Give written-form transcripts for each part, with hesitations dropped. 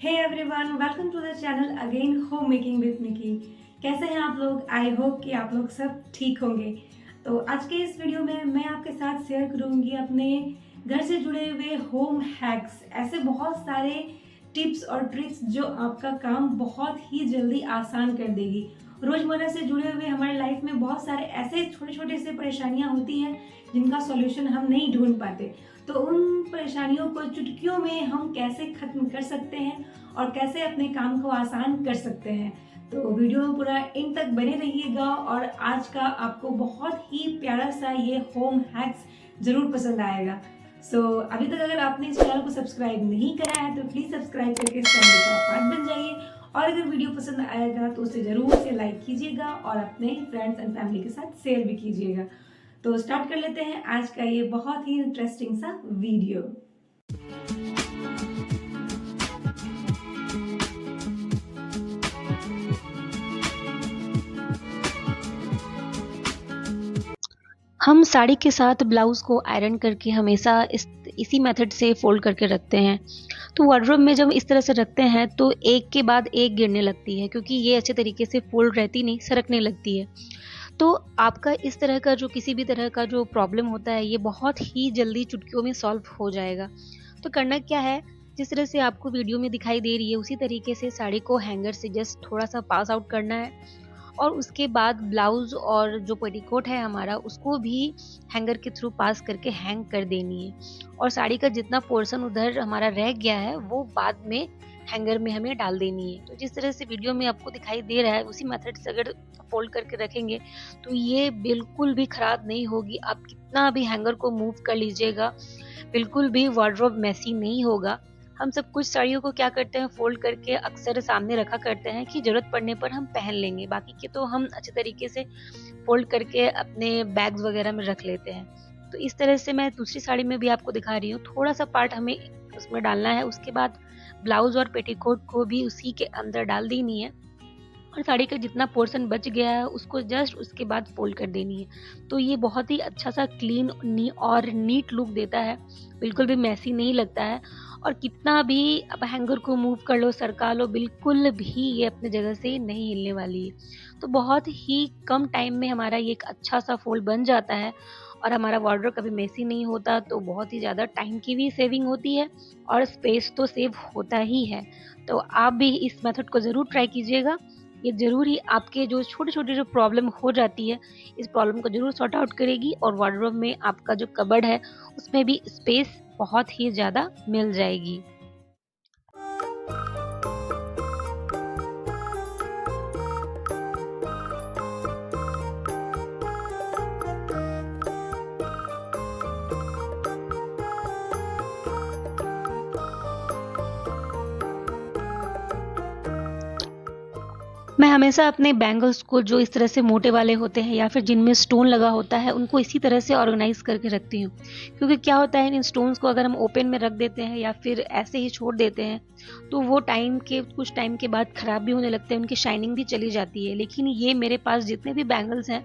Hey everyone, welcome to the channel again home making with Nikki. कैसे हैं आप लोग? आई होप कि आप लोग सब ठीक होंगे। तो आज के इस वीडियो में मैं आपके साथ शेयर करूंगी अपने घर से जुड़े हुए होम हैक्स, ऐसे बहुत सारे टिप्स और ट्रिक्स जो आपका काम बहुत ही जल्दी आसान कर देगी। रोजमर्रा से जुड़े हुए हमारे लाइफ में बहुत सारे ऐसे छोटे छोटे से परेशानियां होती हैं जिनका सॉल्यूशन हम नहीं ढूंढ पाते। तो उन परेशानियों को चुटकियों में हम कैसे खत्म कर सकते हैं और कैसे अपने काम को आसान कर सकते हैं। तो वीडियो में पूरा एंड तक बने रहिएगा और आज का आपको बहुत ही प्यारा सा ये होम हैक्स जरूर पसंद आएगा। अभी तक अगर आपने इस चैनल को सब्सक्राइब नहीं करा है तो प्लीज सब्सक्राइब करके इस चैनल का पार्ट बन जाइए। और अगर वीडियो पसंद आएगा तो उसे जरूर से लाइक कीजिएगा और अपने फ्रेंड्स एंड फैमिली के साथ शेयर भी कीजिएगा। तो स्टार्ट कर लेते हैं आज का ये बहुत ही इंटरेस्टिंग सा वीडियो। हम साड़ी के साथ ब्लाउज़ को आयरन करके हमेशा इसी मेथड से फ़ोल्ड करके रखते हैं। तो वार्डरोब में जब इस तरह से रखते हैं तो एक के बाद एक गिरने लगती है, क्योंकि ये अच्छे तरीके से फ़ोल्ड रहती नहीं, सरकने लगती है। तो आपका इस तरह का जो किसी भी तरह का जो प्रॉब्लम होता है, ये बहुत ही जल्दी चुटकियों में सॉल्व हो जाएगा। तो करना क्या है, जिस तरह से आपको वीडियो में दिखाई दे रही है उसी तरीके से साड़ी को हैंगर से जस्ट थोड़ा-सा पास आउट करना है और उसके बाद ब्लाउज़ और जो पेटीकोट है हमारा, उसको भी हैंगर के थ्रू पास करके हैंग कर देनी है। और साड़ी का जितना पोर्शन उधर हमारा रह गया है वो बाद में हैंगर में हमें डाल देनी है। तो जिस तरह से वीडियो में आपको दिखाई दे रहा है उसी मेथड से अगर फोल्ड करके रखेंगे तो ये बिल्कुल भी खराब नहीं होगी। आप कितना भी हैंगर को मूव कर लीजिएगा, बिल्कुल भी वार्डरोब मेसी नहीं होगा। हम सब कुछ साड़ियों को क्या करते हैं, फोल्ड करके अक्सर सामने रखा करते हैं कि ज़रूरत पड़ने पर हम पहन लेंगे, बाकी के तो हम अच्छे तरीके से फोल्ड करके अपने बैग्स वगैरह में रख लेते हैं। तो इस तरह से मैं दूसरी साड़ी में भी आपको दिखा रही हूँ, थोड़ा सा पार्ट हमें उसमें डालना है, उसके बाद ब्लाउज और पेटीकोट को भी उसी के अंदर डाल देनी है और साड़ी का जितना पोर्शन बच गया है उसको जस्ट उसके बाद फोल्ड कर देनी है। तो ये बहुत ही अच्छा सा क्लीन और नीट लुक देता है, बिल्कुल भी मैसी नहीं लगता है। और कितना भी अब हैंगर को मूव कर लो, सरका लो, बिल्कुल भी ये अपने जगह से नहीं हिलने वाली है। तो बहुत ही कम टाइम में हमारा ये एक अच्छा सा फोल्ड बन जाता है और हमारा वार्डरोब कभी मेसी नहीं होता। तो बहुत ही ज़्यादा टाइम की भी सेविंग होती है और स्पेस तो सेव होता ही है। तो आप भी इस मेथड को ज़रूर ट्राई कीजिएगा। ये ज़रूर ही आपके जो छोटे-छोटे जो प्रॉब्लम हो जाती है, इस प्रॉब्लम को ज़रूर सॉर्ट आउट करेगी और वार्डरोब में आपका जो कबर्ड है, उसमें भी स्पेस बहुत ही ज़्यादा मिल जाएगी। मैं हमेशा अपने बैंगल्स को जो इस तरह से मोटे वाले होते हैं या फिर जिनमें स्टोन लगा होता है, उनको इसी तरह से ऑर्गेनाइज़ करके रखती हूँ। क्योंकि क्या होता है, इन स्टोन्स को अगर हम ओपन में रख देते हैं या फिर ऐसे ही छोड़ देते हैं तो वो कुछ टाइम के बाद ख़राब भी होने लगते हैं, उनकी शाइनिंग भी चली जाती है। लेकिन ये मेरे पास जितने भी बैंगल्स हैं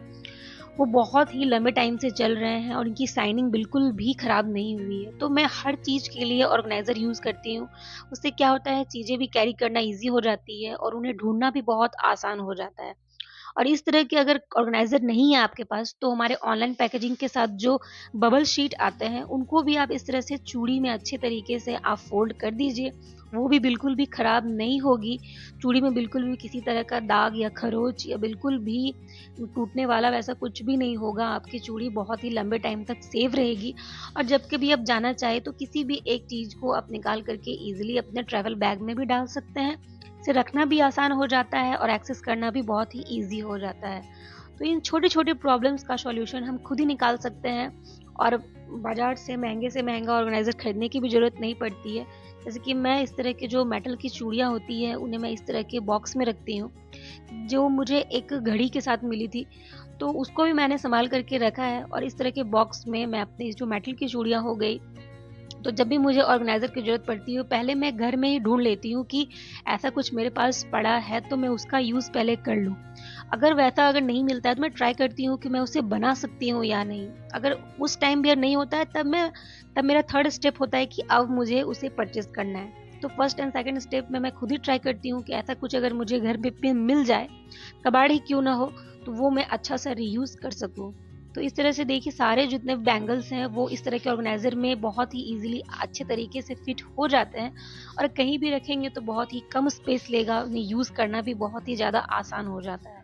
वो बहुत ही लंबे टाइम से चल रहे हैं और इनकी शाइनिंग बिल्कुल भी ख़राब नहीं हुई है। तो मैं हर चीज़ के लिए ऑर्गेनाइज़र यूज़ करती हूँ। उससे क्या होता है, चीज़ें भी कैरी करना ईज़ी हो जाती है और उन्हें ढूँढना भी बहुत आसान हो जाता है। और इस तरह के अगर ऑर्गेनाइज़र नहीं है आपके पास तो हमारे ऑनलाइन पैकेजिंग के साथ जो बबल शीट आते हैं, उनको भी आप इस तरह से चूड़ी में अच्छे तरीके से आप फ़ोल्ड कर दीजिए। वो भी बिल्कुल भी ख़राब नहीं होगी। चूड़ी में बिल्कुल भी किसी तरह का दाग या खरोंच या बिल्कुल भी टूटने वाला वैसा कुछ भी नहीं होगा। आपकी चूड़ी बहुत ही लंबे टाइम तक सेफ रहेगी और जब कभी आप जाना चाहें तो किसी भी एक चीज़ को आप निकाल करके ईज़िली अपने ट्रैवल बैग में भी डाल सकते हैं। इसे रखना भी आसान हो जाता है और एक्सेस करना भी बहुत ही ईज़ी हो जाता है। तो इन छोटे-छोटे प्रॉब्लम्स का सॉल्यूशन हम खुद ही निकाल सकते हैं और बाज़ार से महँगा ऑर्गेनाइज़र खरीदने की भी ज़रूरत नहीं पड़ती है। जैसे कि मैं इस तरह के जो मेटल की चूड़ियाँ होती हैं, उन्हें मैं इस तरह के बॉक्स में रखती हूँ, जो मुझे एक घड़ी के साथ मिली थी। तो उसको भी मैंने सँभाल करके रखा है और इस तरह के बॉक्स में मैं अपनी जो मेटल की चूड़ियाँ हो गई, तो जब भी मुझे ऑर्गेनाइज़र की ज़रूरत पड़ती है, पहले मैं घर में ही ढूँढ लेती हूँ कि ऐसा कुछ मेरे पास पड़ा है तो मैं उसका यूज़ पहले कर लूँ। अगर नहीं मिलता है तो मैं ट्राई करती हूँ कि मैं उसे बना सकती हूँ या नहीं। अगर उस टाइम भी नहीं होता है तब मेरा थर्ड स्टेप होता है कि अब मुझे उसे परचेज़ करना है। तो फर्स्ट एंड सेकंड स्टेप में मैं खुद ही ट्राई करती हूँ कि ऐसा कुछ अगर मुझे घर पे मिल जाए, कबाड़ ही क्यों ना हो, तो वो मैं अच्छा सा रीयूज़ कर सकूँ। तो इस तरह से देखिए सारे जितने बैंगल्स हैं वो इस तरह के ऑर्गेनाइज़र में बहुत ही ईज़िली अच्छे तरीके से फिट हो जाते हैं, और कहीं भी रखेंगे तो बहुत ही कम स्पेस लेगा, उन्हें यूज़ करना भी बहुत ही ज़्यादा आसान हो जाता है।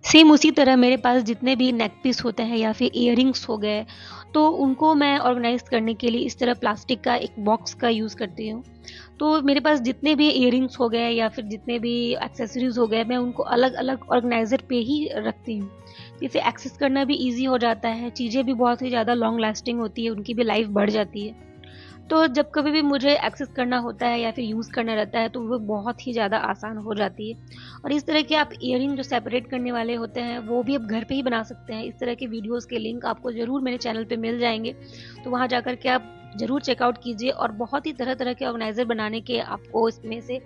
सेम उसी तरह मेरे पास जितने भी नेक पीस होते हैं या फिर इयररिंग्स हो गए, तो उनको मैं ऑर्गेनाइज़ करने के लिए इस तरह प्लास्टिक का एक बॉक्स का यूज़ करती हूँ। तो मेरे पास जितने भी इयररिंग्स हो गए या फिर जितने भी एक्सेसरीज़ हो गए, मैं उनको अलग-अलग ऑर्गेनाइज़र पे ही रखती हूँ। जिससे एक्सेस करना भी ईज़ी हो जाता है, चीज़ें भी बहुत ही ज़्यादा लॉन्ग लास्टिंग होती है, उनकी भी लाइफ़ बढ़ जाती है। तो जब कभी भी मुझे एक्सेस करना होता है या फिर यूज़ करना रहता है, तो वो बहुत ही ज़्यादा आसान हो जाती है। और इस तरह के आप इयररिंग जो सेपरेट करने वाले होते हैं, वो भी आप घर पे ही बना सकते हैं। इस तरह के वीडियोज़ के लिंक आपको ज़रूर मेरे चैनल पे मिल जाएँगे, तो वहाँ जाकर के आप ज़रूर चेकआउट कीजिए, और बहुत ही तरह-तरह के ऑर्गेनाइज़र बनाने के आपको इसमें से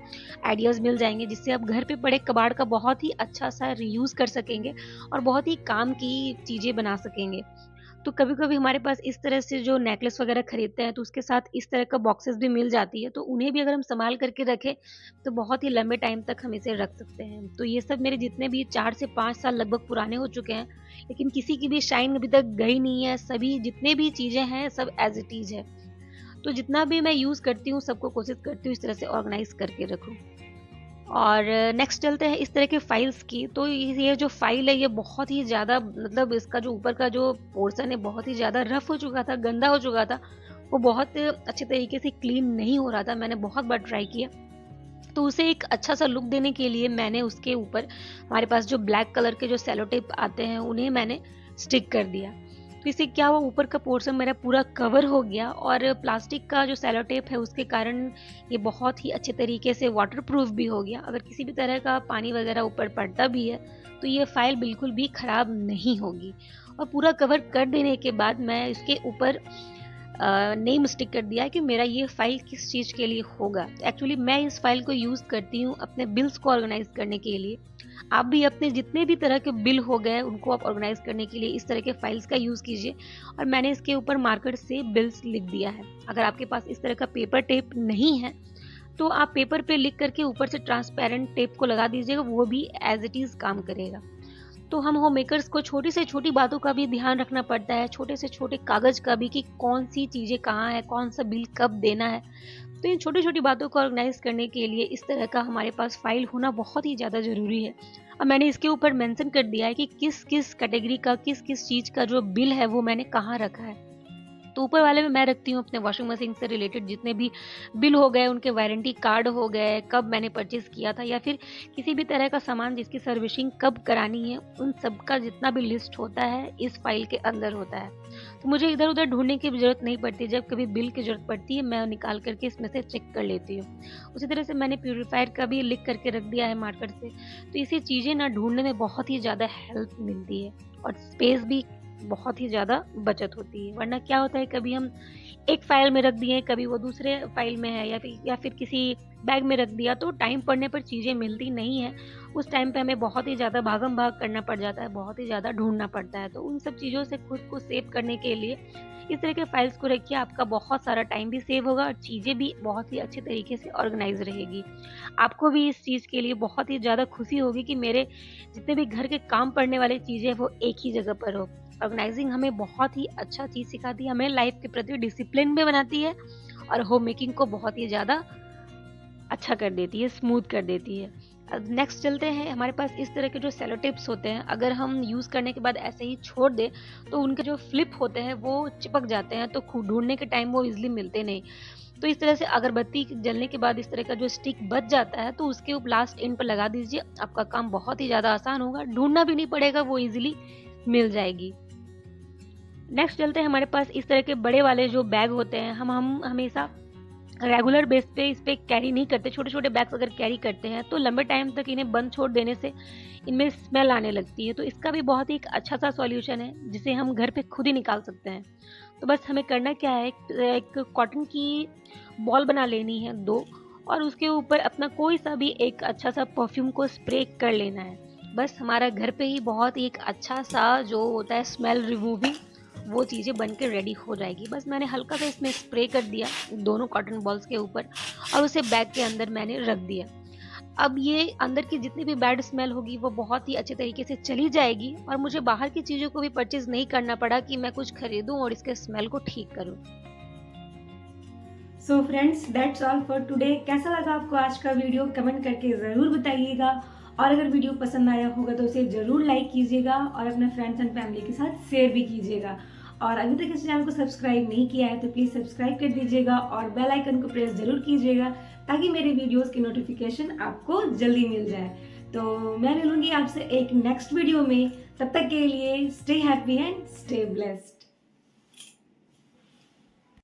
आइडियाज़ मिल जाएँगे, जिससे आप घर पे पड़े कबाड़ का बहुत ही अच्छा-सा रीयूज़ कर सकेंगे और बहुत ही काम की चीज़ें बना सकेंगे। तो कभी-कभी हमारे पास इस तरह से जो नेकलेस वगैरह खरीदते हैं, तो उसके साथ इस तरह का बॉक्सेस भी मिल जाती है, तो उन्हें भी अगर हम सँभाल करके रखें, तो बहुत ही लंबे टाइम तक हम इसे रख सकते हैं। तो ये सब मेरे जितने भी 4 से 5 साल लगभग पुराने हो चुके हैं, लेकिन किसी की भी शाइन अभी तक गई नहीं है, सभी जितने भी चीज़ें हैं, सब एज़ इट इज़ है। तो जितना भी मैं यूज़ करती हूँ, सबको कोशिश करती हूँ इस तरह से ऑर्गनाइज़ करके रखूँ। और नेक्स्ट चलते हैं इस तरह के फाइल्स की। तो ये जो फाइल है, ये बहुत ही ज़्यादा, मतलब इसका जो ऊपर का जो पोर्शन है बहुत ही ज़्यादा रफ़ हो चुका था, गंदा हो चुका था। वो बहुत अच्छे तरीके से क्लीन नहीं हो रहा था, मैंने बहुत बार ट्राई किया। तो उसे एक अच्छा-सा लुक देने के लिए मैंने उसके ऊपर हमारे पास जो ब्लैक कलर के जो सेलो टेप आते हैं, उन्हें मैंने स्टिक कर दिया। तो इससे क्या हुआ, ऊपर का पोर्शन मेरा पूरा कवर हो गया, और प्लास्टिक का जो सेलो टेप है उसके कारण ये बहुत ही अच्छे तरीके से वाटरप्रूफ भी हो गया। अगर किसी भी तरह का पानी वगैरह ऊपर पड़ता भी है, तो ये फाइल बिल्कुल भी खराब नहीं होगी। और पूरा कवर कर देने के बाद मैं इसके ऊपर नेम स्टिक कर दिया है कि मेरा ये फ़ाइल किस चीज़ के लिए होगा। एक्चुअली मैं इस फ़ाइल को यूज़ करती हूँ अपने बिल्स को ऑर्गेनाइज़ करने के लिए। आप भी अपने जितने भी तरह के बिल हो गए, उनको आप ऑर्गेनाइज़ करने के लिए इस तरह के फ़ाइल्स का यूज़ कीजिए, और मैंने इसके ऊपर मार्कर से बिल्स लिख दिया है। अगर आपके पास इस तरह का पेपर टेप नहीं है, तो आप पेपर पे लिख करके ऊपर से ट्रांसपेरेंट टेप को लगा दीजिएगा, वो भी एज़ इट इज़ काम करेगा। तो हम होम मेकर्स को छोटी से छोटी बातों का भी ध्यान रखना पड़ता है, छोटे से छोटे कागज़ का भी, कि कौन-सी चीज़ें कहाँ है, कौन-सा बिल कब देना है। तो इन छोटी-छोटी बातों को ऑर्गेनाइज़ करने के लिए इस तरह का हमारे पास फ़ाइल होना बहुत ही ज़्यादा ज़रूरी है। अब मैंने इसके ऊपर मेंशन कर दिया है कि किस-किस कैटेगरी का, किस-किस चीज़ का जो बिल है, वो मैंने कहाँ रखा है। तो ऊपर वाले में मैं रखती हूँ अपने वॉशिंग मशीन से रिलेटेड जितने भी बिल हो गए, उनके वारंटी कार्ड हो गए, कब मैंने परचेज़ किया था, या फिर किसी भी तरह का सामान जिसकी सर्विसिंग कब करानी है, उन सब का जितना भी लिस्ट होता है, इस फाइल के अंदर होता है। तो मुझे इधर-उधर ढूँढने की भी ज़रूरत नहीं पड़ती, जब कभी बिल की ज़रूरत पड़ती है, मैं निकाल कर के इसमें से चेक कर लेती हूँ। उसी तरह से मैंने प्यूरीफायर का भी लिख करके रख दिया है मार्कर से, तो इससे चीज़ें ना ढूँढने में बहुत ही ज़्यादा हेल्प मिलती है, और स्पेस भी बहुत ही ज़्यादा बचत होती है। वरना क्या होता है, कभी हम एक फ़ाइल में रख दिए, कभी वो दूसरे फ़ाइल में है, या फिर किसी बैग में रख दिया, तो टाइम पड़ने पर चीज़ें मिलती नहीं हैं। उस टाइम पे हमें बहुत ही ज़्यादा भागम-भाग करना पड़ जाता है, बहुत ही ज़्यादा ढूँढना पड़ता है। तो उन सब चीज़ों से खुद को सेव करने के लिए इस तरह के फ़ाइल्स को रखिए, आपका बहुत सारा टाइम भी सेव होगा और चीज़ें भी बहुत ही अच्छे तरीके से ऑर्गनाइज़ रहेगी। आपको भी इस चीज़ के लिए बहुत ही ज़्यादा खुशी होगी कि मेरे जितने भी घर के काम पड़ने वाली चीज़ें हैं, वो एक ही जगह पर हो। ऑर्गेनाइजिंग हमें बहुत ही अच्छा चीज़ सिखाती है, हमें लाइफ के प्रति डिसिप्लिन भी बनाती है, और होम मेकिंग को बहुत ही ज़्यादा अच्छा कर देती है, स्मूथ कर देती है। अब नेक्स्ट चलते हैं, हमारे पास इस तरह के जो सेलो टिप्स होते हैं, अगर हम यूज़ करने के बाद ऐसे ही छोड़ दें, तो उनके जो फ्लिप होते हैं वो चिपक जाते हैं, तो ढूँढने के टाइम वो ईज़िली मिलते नहीं। तो इस तरह से अगरबत्ती जलने के बाद इस तरह का जो स्टिक बच जाता है, तो उसके ऊपर लास्ट एंड पर लगा दीजिए, आपका काम बहुत ही ज़्यादा आसान होगा, ढूँढना भी नहीं पड़ेगा, वो ईज़िली मिल जाएगी। नेक्स्ट चलते हैं, हमारे पास इस तरह के बड़े वाले जो बैग होते हैं, हम हमेशा रेगुलर बेस पे इस पे कैरी नहीं करते, छोटे छोटे बैग्स अगर कैरी करते हैं तो लंबे टाइम तक इन्हें बंद छोड़ देने से इनमें स्मेल आने लगती है। तो इसका भी बहुत ही एक अच्छा सा सॉल्यूशन है जिसे हम घर पे खुद ही निकाल सकते हैं। तो बस हमें करना क्या है, एक कॉटन की बॉल बना लेनी है 2, और उसके ऊपर अपना कोई सा भी एक अच्छा सा परफ्यूम को स्प्रे कर लेना है। बस हमारा घर पे ही बहुत ही एक अच्छा सा जो होता है स्मेल रिमूविंग, वो चीज़ें बन के रेडी हो जाएगी। बस मैंने हल्का सा इसमें स्प्रे कर दिया दोनों कॉटन बॉल्स के ऊपर और उसे बैग के अंदर मैंने रख दिया। अब ये अंदर की जितनी भी बैड स्मेल होगी वो बहुत ही अच्छे तरीके से चली जाएगी और मुझे बाहर की चीज़ों को भी परचेज नहीं करना पड़ा कि मैं कुछ खरीदूं और इसके स्मेल को ठीक करूं। So friends, that's all for today. कैसा लगा आपको आज का वीडियो, कमेंट करके ज़रूर बताइएगा। और अगर वीडियो पसंद आया होगा तो उसे ज़रूर लाइक कीजिएगा और अपने फ्रेंड्स एंड फैमिली के साथ शेयर भी कीजिएगा। और अभी तक इस चैनल को सब्सक्राइब नहीं किया है तो प्लीज़ सब्सक्राइब कर दीजिएगा और बेल आइकन को प्रेस जरूर कीजिएगा ताकि मेरे वीडियोस की नोटिफिकेशन आपको जल्दी मिल जाए। तो मैं मिलूंगी आपसे एक नेक्स्ट वीडियो में। तब तक के लिए stay happy and stay blessed.